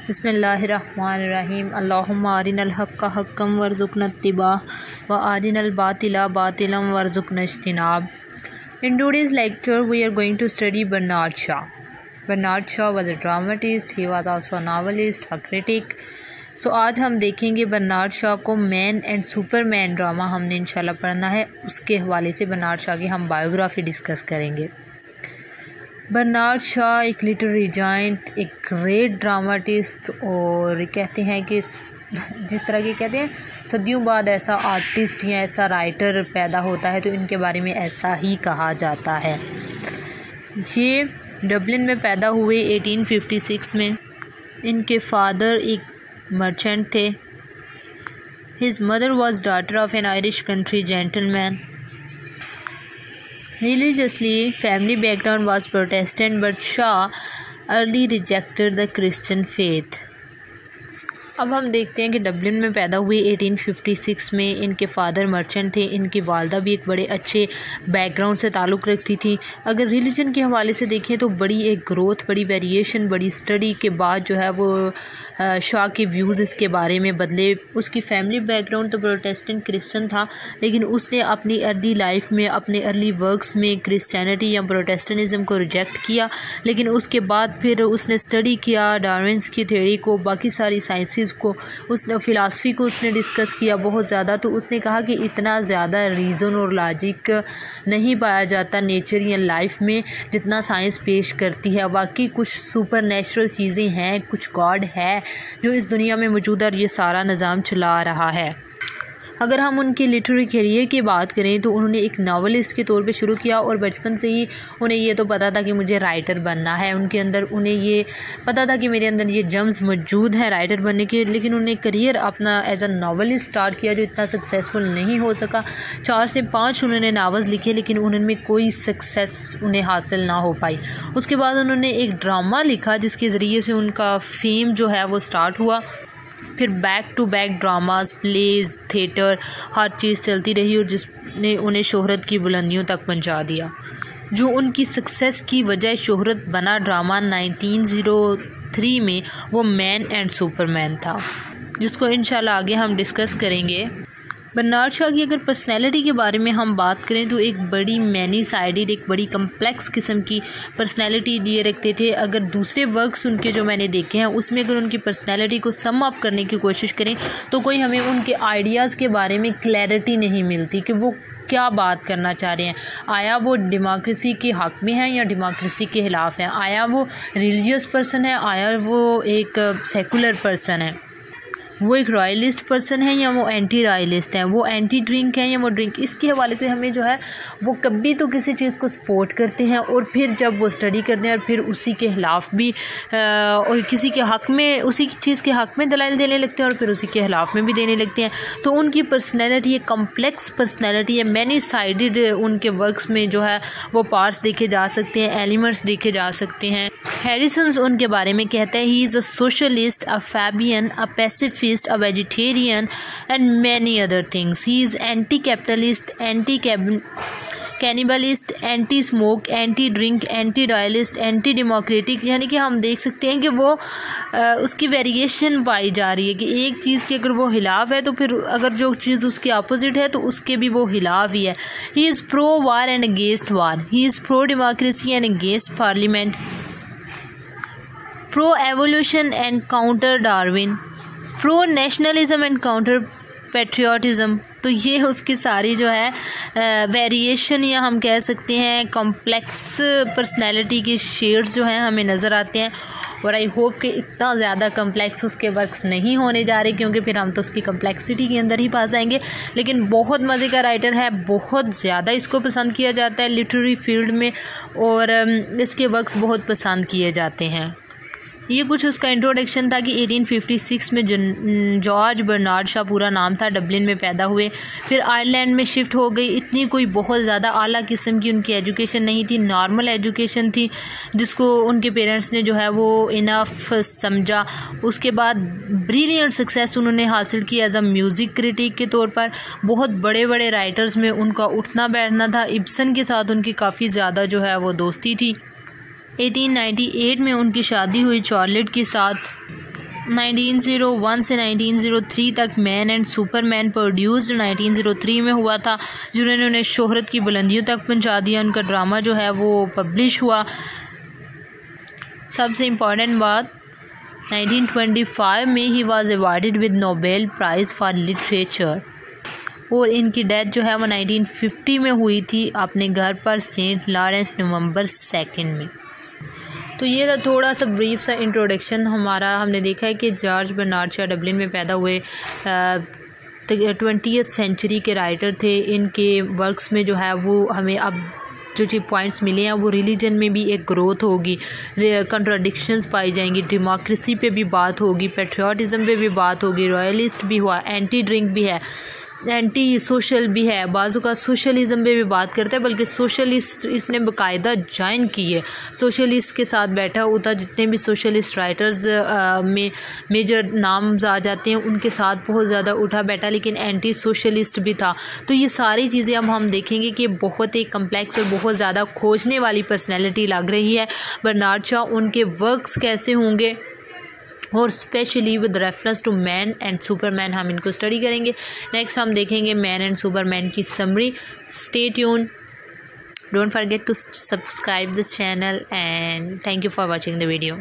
बिस्मिल्लाहिर्रहमानिर्रहीम। अल्लाहुम्मा अरिनल हक्का हक्कम वर्ज़ुक़ना इत्तिबाअ व अरिनल बातिला बातिलन वर्ज़ुक़ना इज्तिनाब। In today's lecture, we are going to study Bernard Shaw. Bernard Shaw was a dramatist. He was also a novelist, a critic. So आज हम देखेंगे Bernard Shaw को। Man and Superman drama हमने इंशाल्लाह पढ़ना है, उसके हवाले से बर्नार्ड शॉ की हम बायोग्राफी डिस्कस करेंगे। बर्नार्ड शॉ एक लिटरेरी जायंट, एक ग्रेट ड्रामाटिस्ट, और कहते हैं कि जिस तरह के कहते हैं सदियों बाद ऐसा आर्टिस्ट या ऐसा राइटर पैदा होता है तो इनके बारे में ऐसा ही कहा जाता है। ये डबलिन में पैदा हुए 1856 में। इनके फादर एक मर्चेंट थे। His mother was daughter of N Irish country gentleman. Religiously, family background was Protestant, but Shaw early rejected the Christian faith. अब हम देखते हैं कि डबलिन में पैदा हुए 1856 में। इनके फादर मर्चेंट थे। इनकी वालदा भी एक बड़े अच्छे बैकग्राउंड से ताल्लुक़ रखती थी। अगर रिलीजन के हवाले से देखें तो बड़ी एक ग्रोथ, बड़ी वेरिएशन, बड़ी स्टडी के बाद जो है वो शॉ के व्यूज़ इसके बारे में बदले। उसकी फैमिली बैकग्राउंड तो प्रोटेस्टेंट क्रिश्चियन था, लेकिन उसने अपनी अर्ली लाइफ में, अपने अर्ली वर्क्स में क्रिश्चियनिटी या प्रोटेस्टेंटिज़म को रिजेक्ट किया। लेकिन उसके बाद फिर उसने स्टडी किया डार्विन्स की थ्योरी को, बाकी सारी साइंसेस को, उसने फ़िलासफ़ी को उसने डिस्कस किया बहुत ज़्यादा। तो उसने कहा कि इतना ज़्यादा रीज़न और लॉजिक नहीं पाया जाता नेचर या लाइफ में जितना साइंस पेश करती है। वाकई कुछ सुपर नेचुरल चीज़ें हैं, कुछ गॉड है जो इस दुनिया में मौजूद और ये सारा निज़ाम चला रहा है। अगर हम उनके लिटरेरी करियर की बात करें तो उन्होंने एक नावलिस्ट के तौर पे शुरू किया, और बचपन से ही उन्हें ये तो पता था कि मुझे राइटर बनना है। उनके अंदर उन्हें ये पता था कि मेरे अंदर ये जम्स मौजूद हैं राइटर बनने के। लेकिन उन्हें करियर अपना एज अ नावलिस्ट स्टार्ट किया, जो इतना सक्सेसफुल नहीं हो सका। 4 से 5 उन्होंने नावल्स लिखे, लेकिन उनमें कोई सक्सेस उन्हें हासिल ना हो पाई। उसके बाद उन्होंने एक ड्रामा लिखा जिसके ज़रिए से उनका फेम जो है वो स्टार्ट हुआ। फिर back to back dramas, plays, theatre, हर चीज़ चलती रही, और जिसने उन्हें शोहरत की बुलंदियों तक पहुंचा दिया। जो उनकी सक्सेस की वजह शोहरत बना ड्रामा 1903 में, वो मैन एंड सुपरमैन था, जिसको इंशाल्लाह आगे हम डिस्कस करेंगे। बर्नार्ड शॉ की अगर पर्सनैलिटी के बारे में हम बात करें तो एक बड़ी मैनी साइडेड, एक बड़ी कम्प्लेक्स किस्म की पर्सनैलिटी लिए रखते थे। अगर दूसरे वर्क्स उनके जो मैंने देखे हैं उसमें अगर उनकी पर्सनैलिटी को सम अप करने की कोशिश करें तो कोई हमें उनके आइडियाज़ के बारे में क्लैरिटी नहीं मिलती कि वो क्या बात करना चाह रहे हैं। आया वो डेमोक्रेसी के हक़ में है या डेमोक्रेसी के ख़िलाफ़ है? आया वो रिलीजियस पर्सन है, आया वो एक सेकुलर पर्सन है? वो एक रॉयलिस्ट पर्सन है या वो एंटी रॉयलिस्ट है? वो एंटी ड्रिंक है या वो ड्रिंक? इसके हवाले से हमें जो है वो कभी तो किसी चीज़ को सपोर्ट करते हैं, और फिर जब वो स्टडी करते हैं और फिर उसी के ख़िलाफ़ भी और किसी के हक़ में, उसी चीज़ के हक़ में दलाइल देने लगते हैं और फिर उसी के ख़िलाफ़ में भी देने लगते हैं। तो उनकी पर्सनैलिटी एक कम्प्लेक्स पर्सनैलिटी है। मैनी साइडेड उनके वर्क्स में जो है वो पार्ट्स देखे जा सकते हैं, एलिमेंट्स देखे जा सकते हैं। हैरिसन उनके बारे में कहता है, he is a socialist, a Fabian, a pacifist, a vegetarian and many other things. He is anti-capitalist, anti-cannibalist, anti-smoke, anti-drink, anti-royalist, anti-democratic। यानी कि हम देख सकते हैं कि वो उसकी वेरिएशन पाई जा रही है कि एक चीज़ के अगर वो खिलाफ है तो फिर अगर जो चीज़ उसके अपोजिट है तो उसके भी वो खिलाफ ही है। He is pro war and against war. He is pro democracy and against parliament. Pro evolution and counter Darwin. Pro nationalism and counter patriotism. तो ये उसकी सारी जो है वेरिएशन या हम कह सकते हैं कॉम्प्लेक्स पर्सनैलिटी के शेड्स जो हैं हमें नज़र आते हैं। और आई होप कि इतना ज़्यादा कम्प्लेक्स उसके वर्क्स नहीं होने जा रहे, क्योंकि फिर हम तो उसकी कम्प्लेक्सिटी के अंदर ही पास जाएंगे। लेकिन बहुत मज़े का राइटर है, बहुत ज़्यादा इसको पसंद किया जाता है लिटरेरी फील्ड में, और इसके वर्क्स बहुत पसंद किए जाते हैं। ये कुछ उसका इंट्रोडक्शन था कि 1856 में जॉर्ज बर्नार्ड शॉ पूरा नाम था, डबलिन में पैदा हुए। फिर आयरलैंड में शिफ्ट हो गई। इतनी कोई बहुत ज़्यादा आला किस्म की उनकी एजुकेशन नहीं थी, नॉर्मल एजुकेशन थी जिसको उनके पेरेंट्स ने जो है वो इनफ समझा। उसके बाद ब्रिलियंट सक्सेस उन्होंने हासिल की एज अ म्यूज़िक क्रिटिक के तौर पर। बहुत बड़े बड़े राइटर्स में उनका उठना बैठना था। इब्सन के साथ उनकी काफ़ी ज़्यादा जो है वो दोस्ती थी। 1898 में उनकी शादी हुई चार्लेट के साथ। 1901 से 1903 तक मैन एंड सुपरमैन प्रोड्यूस्ड 1903 में हुआ था, जिन्होंने उन्हें शोहरत की बुलंदियों तक पहुंचा दिया। उनका ड्रामा जो है वो पब्लिश हुआ। सबसे इम्पॉर्टेंट बात, 1925 में he was awarded with Nobel prize for literature, और इनकी डेथ जो है वो 1950 में हुई थी अपने घर पर सेंट लॉरेंस नवंबर 2 में। तो ये था थोड़ा सा ब्रीफ सा इंट्रोडक्शन हमारा। हमने देखा है कि जॉर्ज बर्नार्ड शॉ डबलिन में पैदा हुए 20th सेंचुरी के राइटर थे। इनके वर्क्स में जो है वो हमें अब जो पॉइंट्स मिले हैं वो रिलीजन में भी एक ग्रोथ होगी, कंट्राडिक्शंस पाई जाएंगी, डेमोक्रेसी पे भी बात होगी, पेट्रियाटिज़म पे भी बात होगी, रॉयलिस्ट भी हुआ, एंटी ड्रिंक भी है, एंटी सोशल भी है, बाजू का सोशलिज़म पे भी बात करता है, बल्कि सोशलिस्ट इसने बाकायदा ज्वाइन की है, सोशलिस्ट के साथ बैठा होता। जितने भी सोशलिस्ट राइटर्स में मेजर नाम्स आ जाते हैं उनके साथ बहुत ज़्यादा उठा बैठा, लेकिन एंटी सोशलिस्ट भी था। तो ये सारी चीज़ें अब हम देखेंगे कि बहुत एक कम्प्लेक्स और बहुत ज़्यादा खोजने वाली पर्सनैलिटी लग रही है बर्नार्ड शॉ। उनके वर्क्स कैसे होंगे और specially with reference to man and Superman हम इनको स्टडी करेंगे। नेक्स्ट हम देखेंगे मैन एंड सुपरमैन की summary. Stay tune, don't forget to subscribe the channel and thank you for watching the video.